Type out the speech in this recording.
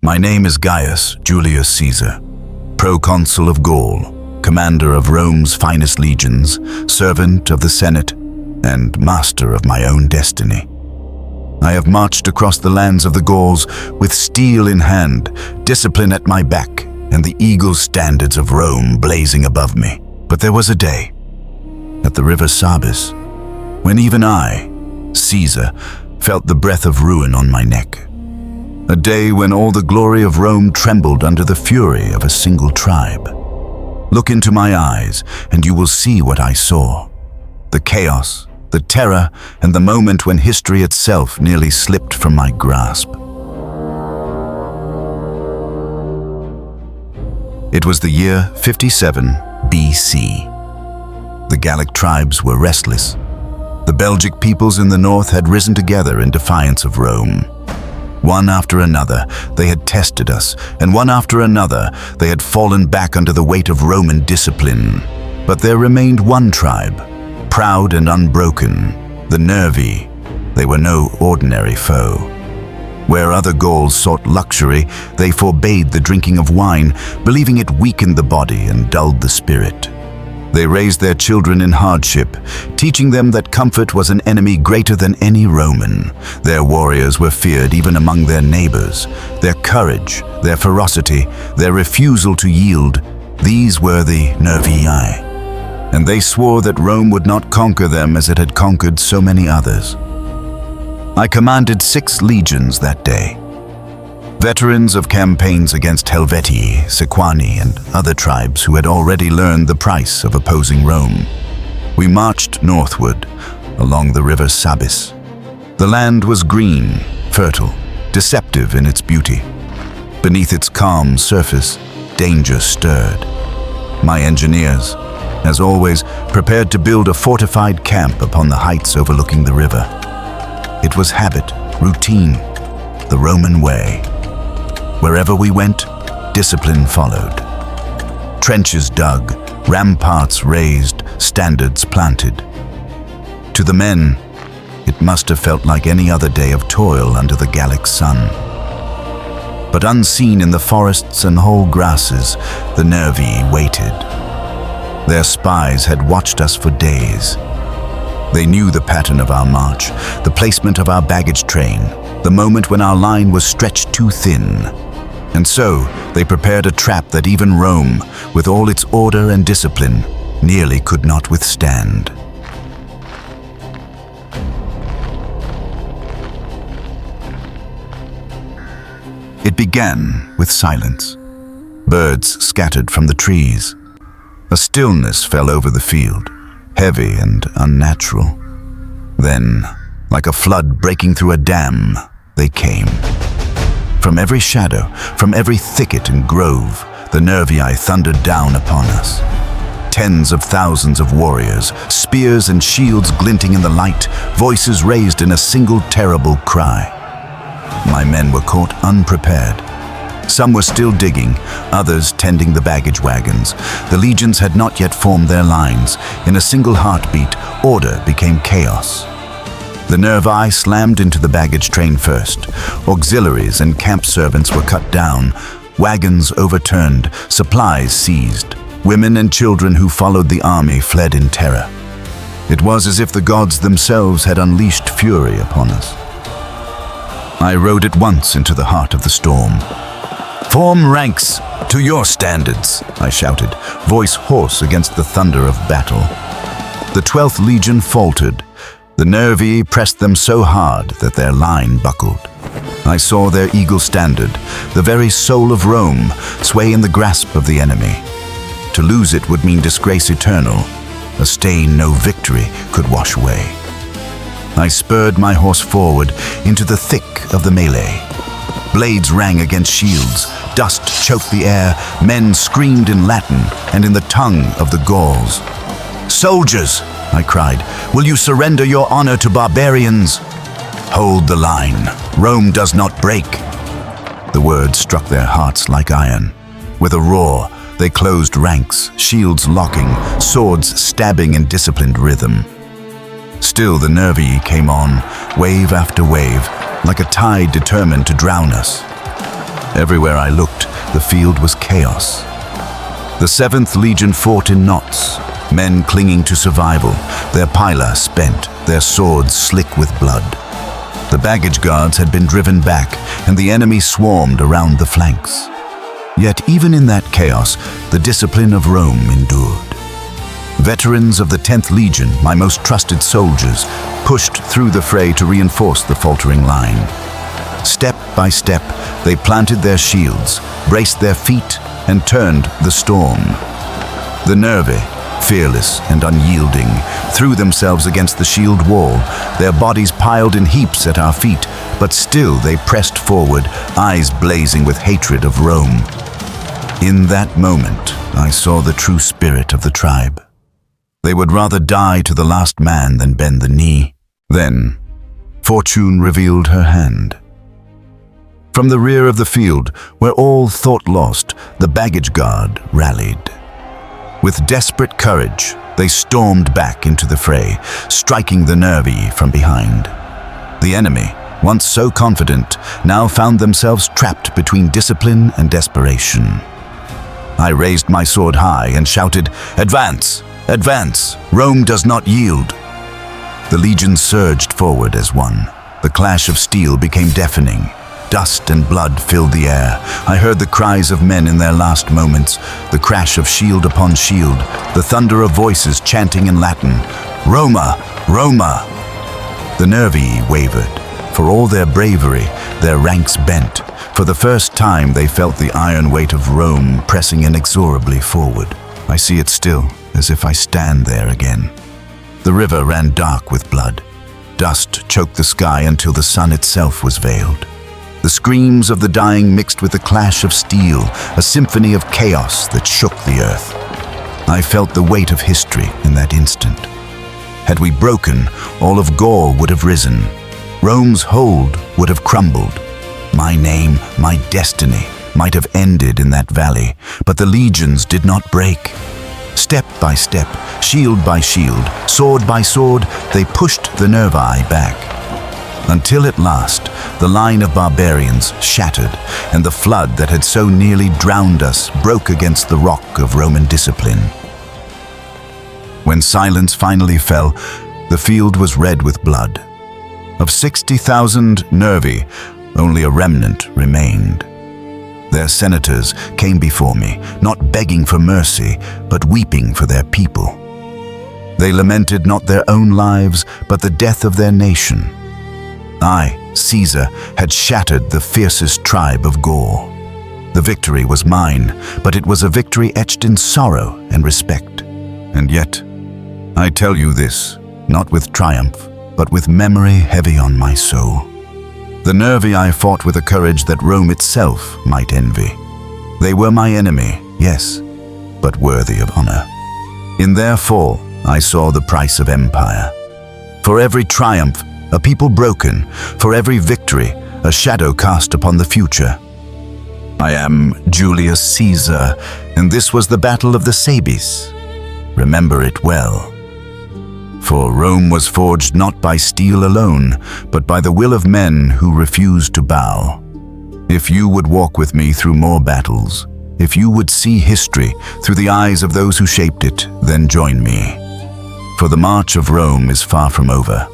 My name is Gaius Julius Caesar, proconsul of Gaul, commander of Rome's finest legions, servant of the Senate, and master of my own destiny. I have marched across the lands of the Gauls with steel in hand, discipline at my back, and the eagle standards of Rome blazing above me. But there was a day, at the river Sabis, when even I, Caesar, felt the breath of ruin on my neck. A day when all the glory of Rome trembled under the fury of a single tribe. Look into my eyes, and you will see what I saw. The chaos, the terror, and the moment when history itself nearly slipped from my grasp. It was the year 57 BC. The Gallic tribes were restless. The Belgic peoples in the north had risen together in defiance of Rome. One after another, they had tested us, and one after another, they had fallen back under the weight of Roman discipline. But there remained one tribe, proud and unbroken, the Nervi. They were no ordinary foe. Where other Gauls sought luxury, they forbade the drinking of wine, believing it weakened the body and dulled the spirit. They raised their children in hardship, teaching them that comfort was an enemy greater than any Roman. Their warriors were feared even among their neighbors. Their courage, their ferocity, their refusal to yield, these were the Nervii. And they swore that Rome would not conquer them as it had conquered so many others. I commanded 6 legions that day. Veterans of campaigns against Helvetii, Sequani, and other tribes who had already learned the price of opposing Rome. We marched northward, along the river Sabis. The land was green, fertile, deceptive in its beauty. Beneath its calm surface, danger stirred. My engineers, as always, prepared to build a fortified camp upon the heights overlooking the river. It was habit, routine, the Roman way. Wherever we went, discipline followed. Trenches dug, ramparts raised, standards planted. To the men, it must have felt like any other day of toil under the Gallic sun. But unseen in the forests and whole grasses, the Nervi waited. Their spies had watched us for days. They knew the pattern of our march, the placement of our baggage train, the moment when our line was stretched too thin. And so, they prepared a trap that even Rome, with all its order and discipline, nearly could not withstand. It began with silence. Birds scattered from the trees. A stillness fell over the field, heavy and unnatural. Then, like a flood breaking through a dam, they came. From every shadow, from every thicket and grove, the Nervii thundered down upon us. Tens of thousands of warriors, spears and shields glinting in the light, voices raised in a single terrible cry. My men were caught unprepared. Some were still digging, others tending the baggage wagons. The legions had not yet formed their lines. In a single heartbeat, order became chaos. The Nervi slammed into the baggage train first. Auxiliaries and camp servants were cut down, wagons overturned, supplies seized. Women and children who followed the army fled in terror. It was as if the gods themselves had unleashed fury upon us. I rode at once into the heart of the storm. "Form ranks to your standards," I shouted, voice hoarse against the thunder of battle. The 12th Legion faltered. The Nervi pressed them so hard that their line buckled. I saw their eagle standard, the very soul of Rome, sway in the grasp of the enemy. To lose it would mean disgrace eternal, a stain no victory could wash away. I spurred my horse forward into the thick of the melee. Blades rang against shields, dust choked the air, men screamed in Latin and in the tongue of the Gauls. "Soldiers!" I cried, "will you surrender your honor to barbarians?" "Hold the line. Rome does not break." The words struck their hearts like iron. With a roar, they closed ranks, shields locking, swords stabbing in disciplined rhythm. Still the Nervii came on, wave after wave, like a tide determined to drown us. Everywhere I looked, the field was chaos. The 7th Legion fought in knots, men clinging to survival, their pillar spent, their swords slick with blood. The baggage guards had been driven back, and the enemy swarmed around the flanks. Yet even in that chaos, the discipline of Rome endured. Veterans of the 10th Legion, my most trusted soldiers, pushed through the fray to reinforce the faltering line. Step by step, they planted their shields, braced their feet, and turned the storm. The Nervi, fearless and unyielding, threw themselves against the shield wall, their bodies piled in heaps at our feet, but still they pressed forward, eyes blazing with hatred of Rome. In that moment, I saw the true spirit of the tribe. They would rather die to the last man than bend the knee. Then, Fortune revealed her hand. From the rear of the field, where all thought lost, the baggage guard rallied. With desperate courage, they stormed back into the fray, striking the Nervi from behind. The enemy, once so confident, now found themselves trapped between discipline and desperation. I raised my sword high and shouted, "Advance! Advance! Rome does not yield!" The legions surged forward as one. The clash of steel became deafening. Dust and blood filled the air. I heard the cries of men in their last moments, the crash of shield upon shield, the thunder of voices chanting in Latin, "Roma! Roma!" The Nervi wavered. For all their bravery, their ranks bent. For the first time, they felt the iron weight of Rome pressing inexorably forward. I see it still, as if I stand there again. The river ran dark with blood. Dust choked the sky until the sun itself was veiled. The screams of the dying mixed with the clash of steel, a symphony of chaos that shook the earth. I felt the weight of history in that instant. Had we broken, all of Gaul would have risen. Rome's hold would have crumbled. My name, my destiny, might have ended in that valley, but the legions did not break. Step by step, shield by shield, sword by sword, they pushed the Nervi back. Until at last, the line of barbarians shattered, and the flood that had so nearly drowned us broke against the rock of Roman discipline. When silence finally fell, the field was red with blood. Of 60,000 Nervi, only a remnant remained. Their senators came before me, not begging for mercy, but weeping for their people. They lamented not their own lives, but the death of their nation. I, Caesar, had shattered the fiercest tribe of Gaul. The victory was mine, but it was a victory etched in sorrow and respect. And yet, I tell you this, not with triumph, but with memory heavy on my soul. The Nervi I fought with a courage that Rome itself might envy. They were my enemy, yes, but worthy of honor. In their fall, I saw the price of empire. For every triumph, a people broken, for every victory, a shadow cast upon the future. I am Julius Caesar, and this was the Battle of the Sabis. Remember it well. For Rome was forged not by steel alone, but by the will of men who refused to bow. If you would walk with me through more battles, if you would see history through the eyes of those who shaped it, then join me. For the march of Rome is far from over.